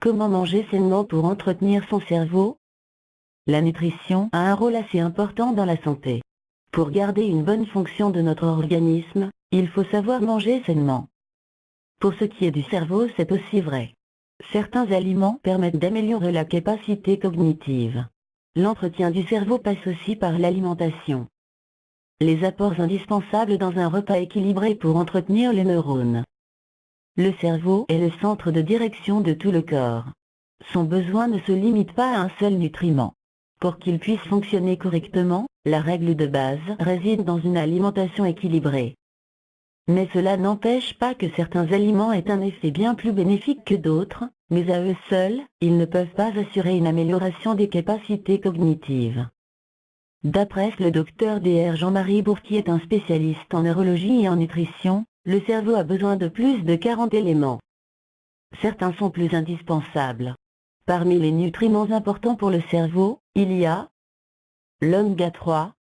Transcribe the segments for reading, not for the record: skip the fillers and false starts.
Comment manger sainement pour entretenir son cerveau? La nutrition a un rôle assez important dans la santé. Pour garder une bonne fonction de notre organisme, il faut savoir manger sainement. Pour ce qui est du cerveau, c'est aussi vrai. Certains aliments permettent d'améliorer la capacité cognitive. L'entretien du cerveau passe aussi par l'alimentation. Les apports indispensables dans un repas équilibré pour entretenir les neurones. Le cerveau est le centre de direction de tout le corps. Son besoin ne se limite pas à un seul nutriment. Pour qu'il puisse fonctionner correctement, la règle de base réside dans une alimentation équilibrée. Mais cela n'empêche pas que certains aliments aient un effet bien plus bénéfique que d'autres, mais à eux seuls, ils ne peuvent pas assurer une amélioration des capacités cognitives. D'après le docteur Dr Jean-Marie Bourg, qui est un spécialiste en neurologie et en nutrition, le cerveau a besoin de plus de 40 éléments. Certains sont plus indispensables. Parmi les nutriments importants pour le cerveau, il y a l'oméga 3.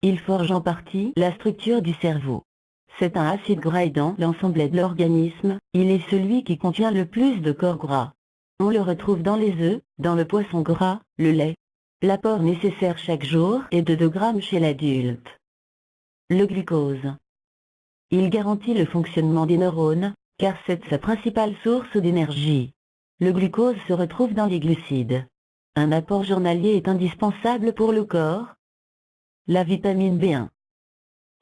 Il forge en partie la structure du cerveau. C'est un acide gras aidant l'ensemble de l'organisme, il est celui qui contient le plus de corps gras. On le retrouve dans les œufs, dans le poisson gras, le lait. L'apport nécessaire chaque jour est de 2 grammes chez l'adulte. Le glucose. Il garantit le fonctionnement des neurones, car c'est sa principale source d'énergie. Le glucose se retrouve dans les glucides. Un apport journalier est indispensable pour le corps. La vitamine B1.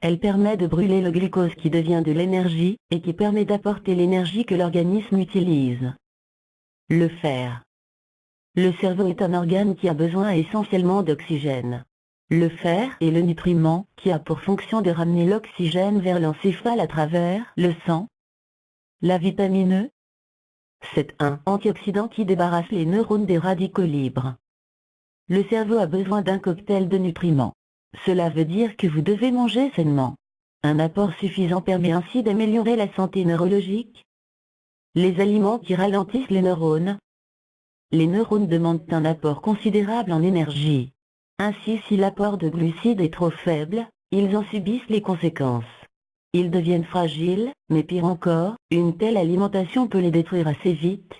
Elle permet de brûler le glucose qui devient de l'énergie, et qui permet d'apporter l'énergie que l'organisme utilise. Le fer. Le cerveau est un organe qui a besoin essentiellement d'oxygène. Le fer est le nutriment qui a pour fonction de ramener l'oxygène vers l'encéphale à travers le sang. La vitamine E. C'est un antioxydant qui débarrasse les neurones des radicaux libres. Le cerveau a besoin d'un cocktail de nutriments. Cela veut dire que vous devez manger sainement. Un apport suffisant permet ainsi d'améliorer la santé neurologique. Les aliments qui ralentissent les neurones. Les neurones demandent un apport considérable en énergie. Ainsi, si l'apport de glucides est trop faible, ils en subissent les conséquences. Ils deviennent fragiles, mais pire encore, une telle alimentation peut les détruire assez vite.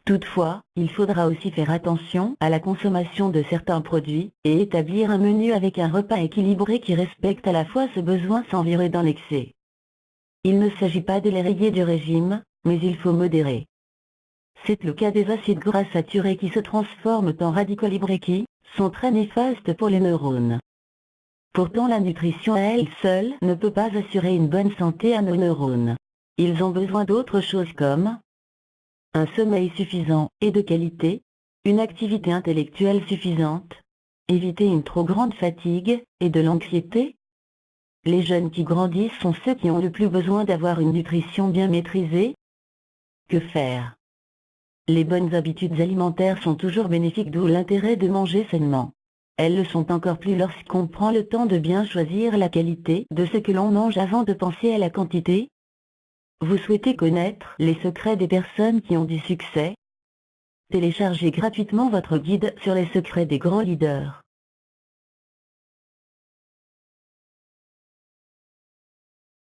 Toutefois, il faudra aussi faire attention à la consommation de certains produits, et établir un menu avec un repas équilibré qui respecte à la fois ce besoin sans virer dans l'excès. Il ne s'agit pas de les rayer du régime, mais il faut modérer. C'est le cas des acides gras saturés qui se transforment en radicaux libres et qui sont très néfastes pour les neurones. Pourtant, la nutrition à elle seule ne peut pas assurer une bonne santé à nos neurones. Ils ont besoin d'autres choses comme un sommeil suffisant et de qualité, une activité intellectuelle suffisante, éviter une trop grande fatigue et de l'anxiété. Les jeunes qui grandissent sont ceux qui ont le plus besoin d'avoir une nutrition bien maîtrisée. Que faire? Les bonnes habitudes alimentaires sont toujours bénéfiques, d'où l'intérêt de manger sainement. Elles le sont encore plus lorsqu'on prend le temps de bien choisir la qualité de ce que l'on mange avant de penser à la quantité. Vous souhaitez connaître les secrets des personnes qui ont du succès? Téléchargez gratuitement votre guide sur les secrets des grands leaders.